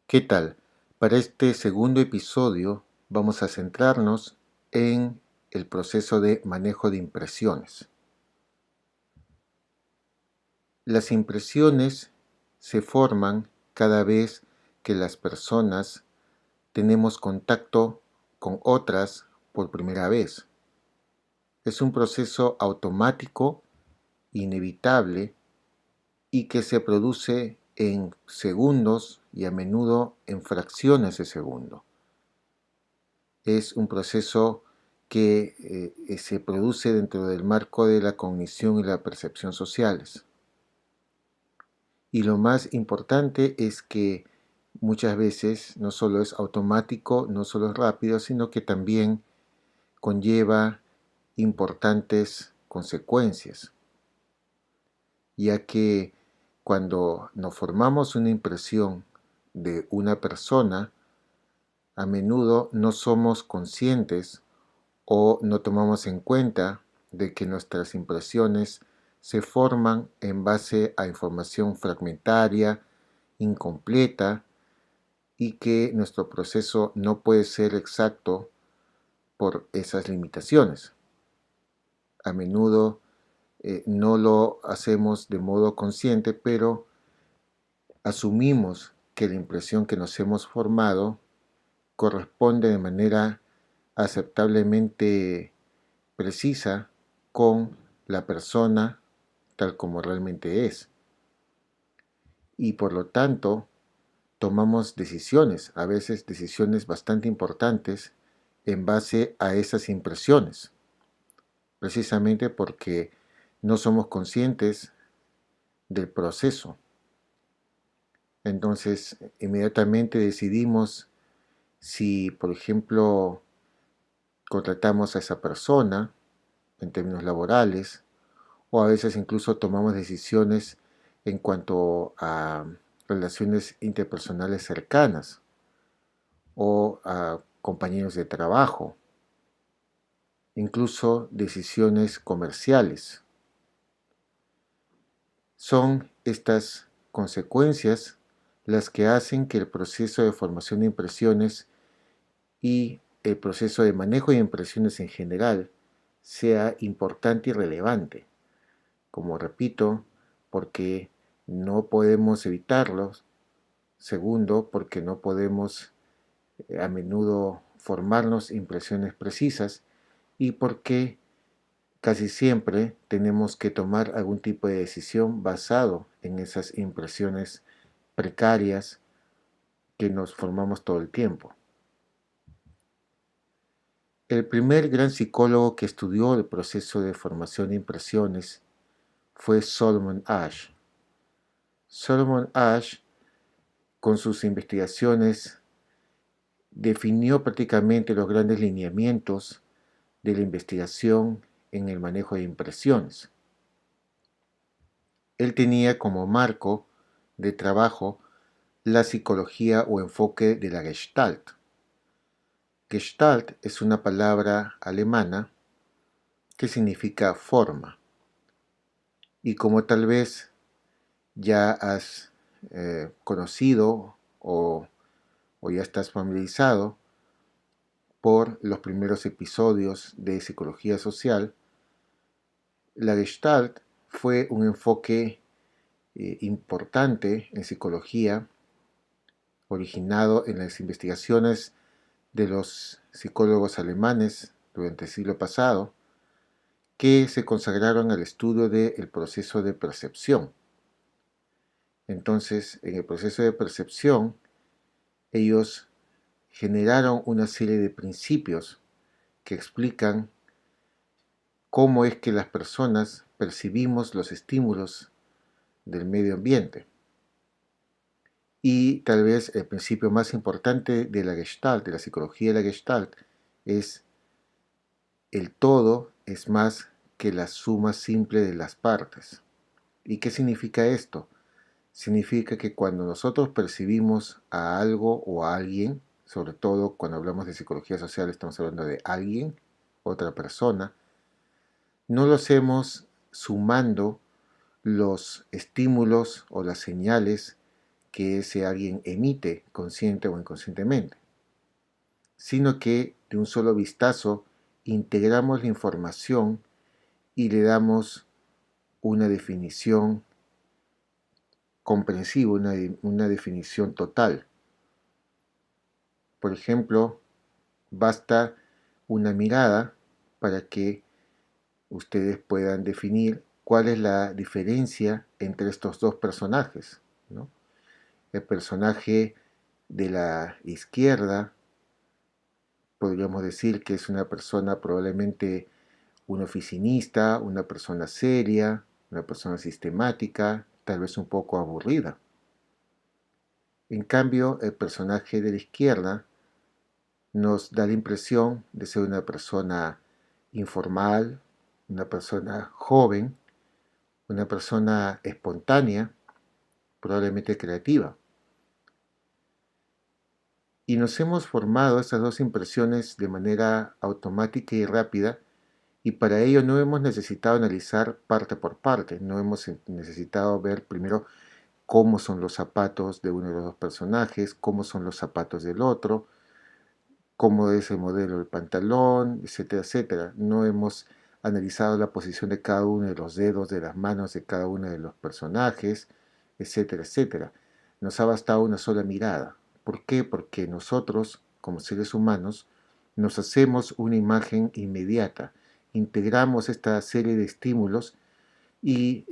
¿Qué tal? Para este segundo episodio vamos a centrarnos en el proceso de manejo de impresiones. Las impresiones se forman cada vez que las personas tenemos contacto con otras por primera vez. Es un proceso automático, inevitable y que se produce en segundos y a menudo en fracciones de segundo. Es un proceso que se produce dentro del marco de la cognición y la percepción sociales. Y lo más importante es que muchas veces no solo es automático, no solo es rápido, sino que también conlleva importantes consecuencias, ya que cuando nos formamos una impresión de una persona, a menudo no somos conscientes o no tomamos en cuenta de que nuestras impresiones se forman en base a información fragmentaria, incompleta y que nuestro proceso no puede ser exacto por esas limitaciones. A menudo no lo hacemos de modo consciente, pero asumimos que la impresión que nos hemos formado corresponde de manera aceptablemente precisa con la persona tal como realmente es. Y por lo tanto, tomamos decisiones, a veces decisiones bastante importantes, en base a esas impresiones, precisamente porque no somos conscientes del proceso. Entonces, inmediatamente decidimos si, por ejemplo, contratamos a esa persona en términos laborales, o a veces incluso tomamos decisiones en cuanto a relaciones interpersonales cercanas o a compañeros de trabajo, incluso decisiones comerciales. Son estas consecuencias las que hacen que el proceso de formación de impresiones y el proceso de manejo de impresiones en general sea importante y relevante. Como repito, porque no podemos evitarlos. Segundo, porque no podemos a menudo formarnos impresiones precisas. Y porque casi siempre tenemos que tomar algún tipo de decisión basado en esas impresiones precarias que nos formamos todo el tiempo. El primer gran psicólogo que estudió el proceso de formación de impresiones fue Solomon Asch. Solomon Asch, con sus investigaciones, definió prácticamente los grandes lineamientos de la investigación en el manejo de impresiones. Él tenía como marco de trabajo la psicología o enfoque de la Gestalt. Gestalt es una palabra alemana que significa forma. Y como tal vez ya has conocido o ya estás familiarizado por los primeros episodios de psicología social, la Gestalt fue un enfoque importante en psicología, originado en las investigaciones de los psicólogos alemanes durante el siglo pasado, que se consagraron al estudio del proceso de percepción. Entonces, en el proceso de percepción, ellos generaron una serie de principios que explican cómo es que las personas percibimos los estímulos del medio ambiente. Y tal vez el principio más importante de la Gestalt, de la psicología de la Gestalt, es el todo es más que la suma simple de las partes. ¿Y qué significa esto? Significa que cuando nosotros percibimos a algo o a alguien, sobre todo cuando hablamos de psicología social estamos hablando de alguien, otra persona, no lo hacemos sumando los estímulos o las señales que ese alguien emite consciente o inconscientemente, sino que de un solo vistazo integramos la información y le damos una definición comprensiva, una definición total. Por ejemplo, basta una mirada para que ustedes puedan definir cuál es la diferencia entre estos dos personajes, ¿no? El personaje de la izquierda podríamos decir que es una persona probablemente un oficinista, una persona seria, una persona sistemática, tal vez un poco aburrida. En cambio, el personaje de la izquierda nos da la impresión de ser una persona informal, una persona joven, una persona espontánea, probablemente creativa. Y nos hemos formado estas dos impresiones de manera automática y rápida, y para ello no hemos necesitado analizar parte por parte, no hemos necesitado ver primero cómo son los zapatos de uno de los dos personajes, cómo son los zapatos del otro, cómo es el modelo del pantalón, etcétera, etcétera. No hemos analizado la posición de cada uno de los dedos de las manos de cada uno de los personajes, etcétera, etcétera. Nos ha bastado una sola mirada. ¿Por qué? Porque nosotros, como seres humanos, nos hacemos una imagen inmediata, integramos esta serie de estímulos y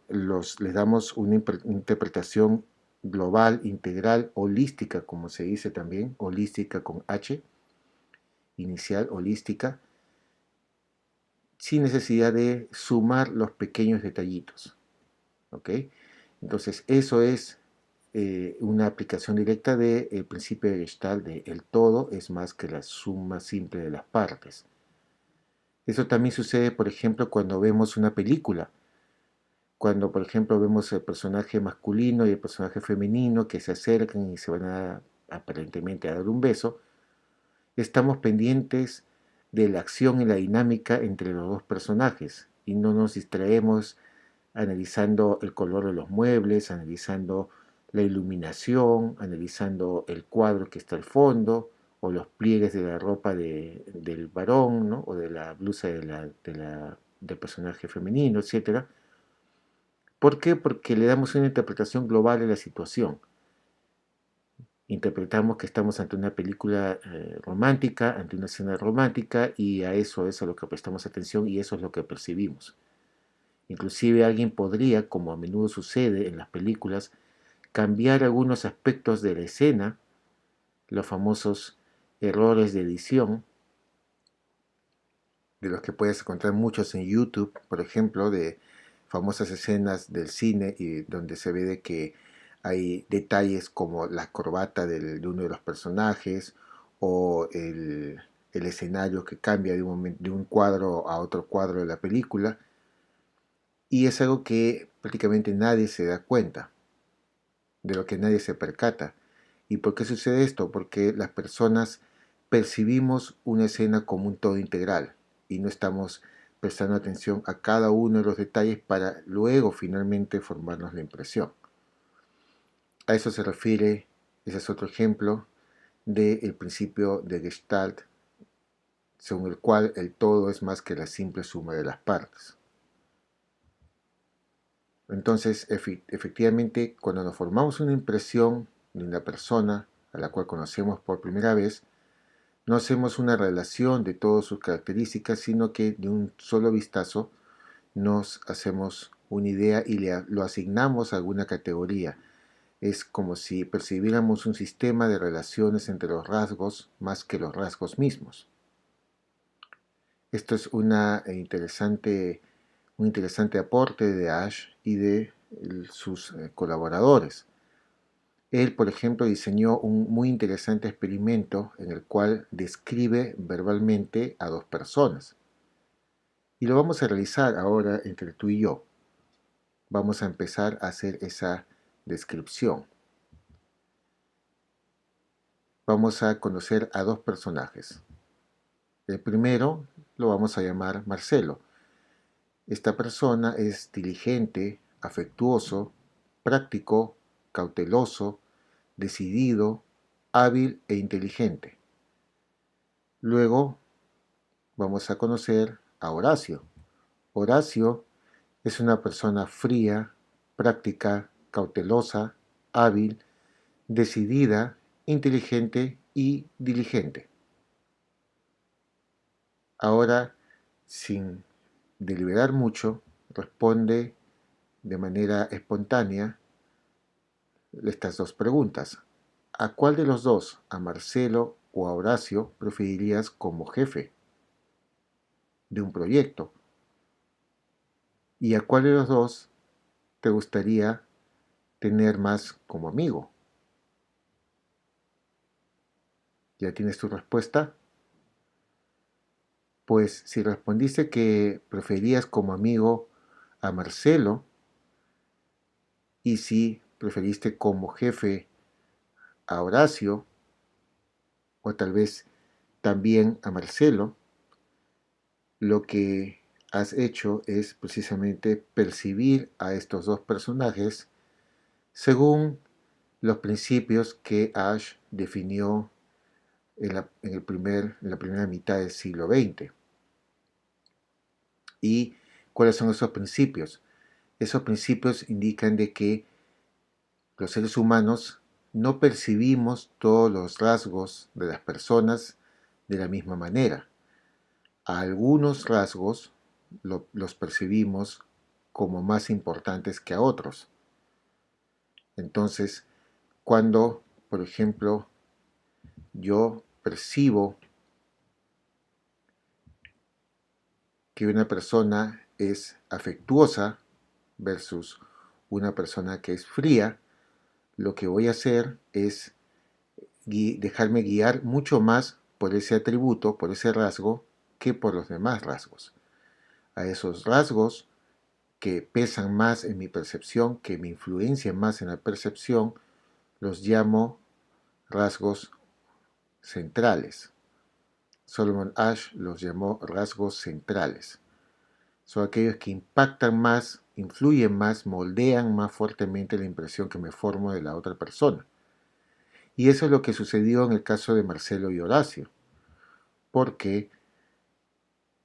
les damos una interpretación global, integral, holística, como se dice también, holística con H, inicial, holística, sin necesidad de sumar los pequeños detallitos. ¿Ok? Entonces, eso es una aplicación directa del principio de Gestalt de el todo es más que la suma simple de las partes. Eso también sucede, por ejemplo, cuando vemos una película. Cuando, por ejemplo, vemos el personaje masculino y el personaje femenino que se acercan y se van aparentemente a dar un beso, estamos pendientes de la acción y la dinámica entre los dos personajes y no nos distraemos analizando el color de los muebles, analizando la iluminación, analizando el cuadro que está al fondo o los pliegues de la ropa del varón, ¿no? O de la blusa del personaje femenino, etcétera. ¿Por qué? Porque le damos una interpretación global a la situación. Interpretamos que estamos ante una película romántica, ante una escena romántica, y a eso es a lo que prestamos atención y eso es lo que percibimos. Inclusive alguien podría, como a menudo sucede en las películas, cambiar algunos aspectos de la escena, los famosos errores de edición, de los que puedes encontrar muchos en YouTube, por ejemplo, de famosas escenas del cine y donde se ve de que hay detalles como la corbata de uno de los personajes o el escenario que cambia de un cuadro a otro cuadro de la película, y es algo que prácticamente nadie se da cuenta, de lo que nadie se percata. ¿Y por qué sucede esto? Porque las personas percibimos una escena como un todo integral y no estamos prestando atención a cada uno de los detalles para luego finalmente formarnos la impresión. A eso se refiere, ese es otro ejemplo del principio de Gestalt, según el cual el todo es más que la simple suma de las partes. Entonces, efectivamente, cuando nos formamos una impresión de una persona a la cual conocemos por primera vez, no hacemos una relación de todas sus características, sino que de un solo vistazo nos hacemos una idea y lo asignamos a alguna categoría. Es como si percibiéramos un sistema de relaciones entre los rasgos más que los rasgos mismos. Esto es un interesante aporte de Ash y de sus colaboradores. Él, por ejemplo, diseñó un muy interesante experimento en el cual describe verbalmente a dos personas. Y lo vamos a realizar ahora entre tú y yo. Vamos a empezar a hacer esa descripción. Vamos a conocer a dos personajes. El primero lo vamos a llamar Marcelo. Esta persona es diligente, afectuoso, práctico, cauteloso, decidido, hábil e inteligente. Luego vamos a conocer a Horacio. Horacio es una persona fría, práctica, cautelosa, hábil, decidida, inteligente y diligente. Ahora, sin deliberar mucho, responde de manera espontánea estas dos preguntas. ¿A cuál de los dos, a Marcelo o a Horacio, preferirías como jefe de un proyecto? ¿Y a cuál de los dos te gustaría tener más como amigo? ¿Ya tienes tu respuesta? Pues si respondiste que preferías como amigo a Marcelo y si preferiste como jefe a Horacio o tal vez también a Marcelo, lo que has hecho es precisamente percibir a estos dos personajes según los principios que Ash definió en la primera mitad del siglo XX. ¿Y cuáles son esos principios? Esos principios indican de que los seres humanos no percibimos todos los rasgos de las personas de la misma manera. A algunos rasgos los percibimos como más importantes que a otros. Entonces, cuando, por ejemplo, yo percibo que una persona es afectuosa versus una persona que es fría, lo que voy a hacer es dejarme guiar mucho más por ese atributo, por ese rasgo, que por los demás rasgos. A esos rasgos que pesan más en mi percepción, que me influencian más en la percepción, los llamo rasgos centrales. Solomon Ash los llamó rasgos centrales. Son aquellos que impactan más, influyen más, moldean más fuertemente la impresión que me formo de la otra persona. Y eso es lo que sucedió en el caso de Marcelo y Horacio, porque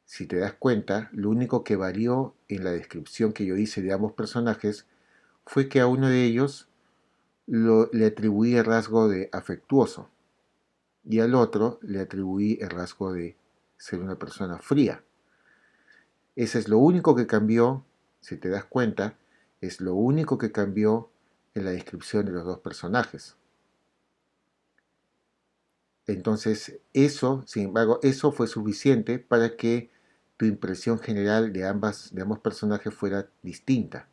si te das cuenta, lo único que varió en la descripción que yo hice de ambos personajes fue que a uno de ellos le atribuí el rasgo de afectuoso y al otro le atribuí el rasgo de ser una persona fría. Ese es lo único que cambió, si te das cuenta, es lo único que cambió en la descripción de los dos personajes. Entonces, eso, sin embargo, eso fue suficiente para que tu impresión general de ambos personajes fuera distinta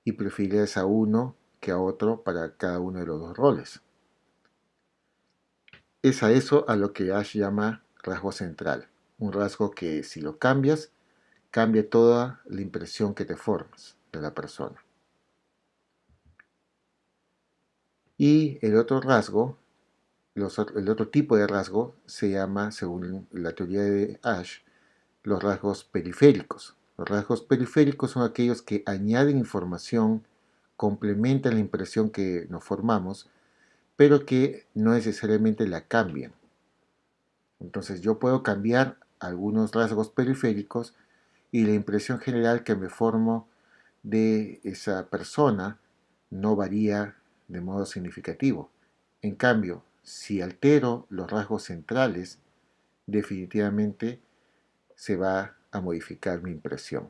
y prefirieras a uno que a otro para cada uno de los dos roles. Es a eso a lo que Ash llama rasgo central, un rasgo que si lo cambias, cambia toda la impresión que te formas de la persona. Y el otro rasgo, el otro tipo de rasgo se llama, según la teoría de Ash, los rasgos periféricos. Los rasgos periféricos son aquellos que añaden información, complementan la impresión que nos formamos, pero que no necesariamente la cambian. Entonces yo puedo cambiar algunos rasgos periféricos y la impresión general que me formo de esa persona no varía de modo significativo. En cambio, si altero los rasgos centrales, definitivamente se va a modificar mi impresión.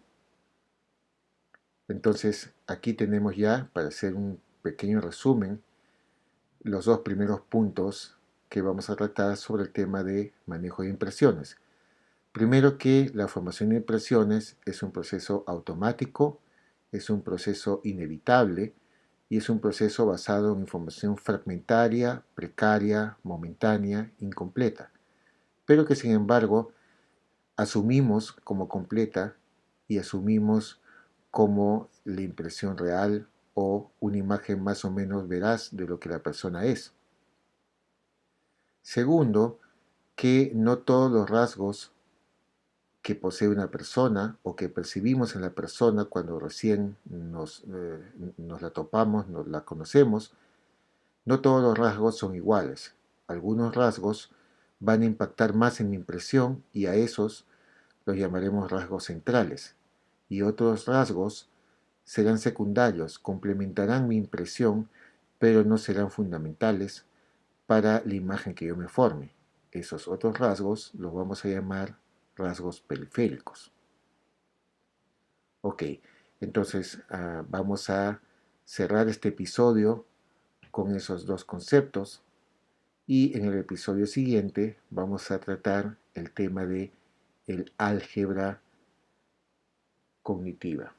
Entonces, aquí tenemos ya, para hacer un pequeño resumen, los dos primeros puntos que vamos a tratar sobre el tema de manejo de impresiones. Primero, que la formación de impresiones es un proceso automático, es un proceso inevitable y es un proceso basado en información fragmentaria, precaria, momentánea, incompleta, pero que sin embargo asumimos como completa y asumimos como la impresión real o una imagen más o menos veraz de lo que la persona es. Segundo, que no todos los rasgos que posee una persona o que percibimos en la persona cuando recién nos la topamos, nos la conocemos, no todos los rasgos son iguales. Algunos rasgos van a impactar más en mi impresión y a esos los llamaremos rasgos centrales. Y otros rasgos serán secundarios, complementarán mi impresión, pero no serán fundamentales para la imagen que yo me forme. Esos otros rasgos los vamos a llamar rasgos periféricos. Ok, entonces vamos a cerrar este episodio con esos dos conceptos y en el episodio siguiente vamos a tratar el tema de el álgebra cognitiva.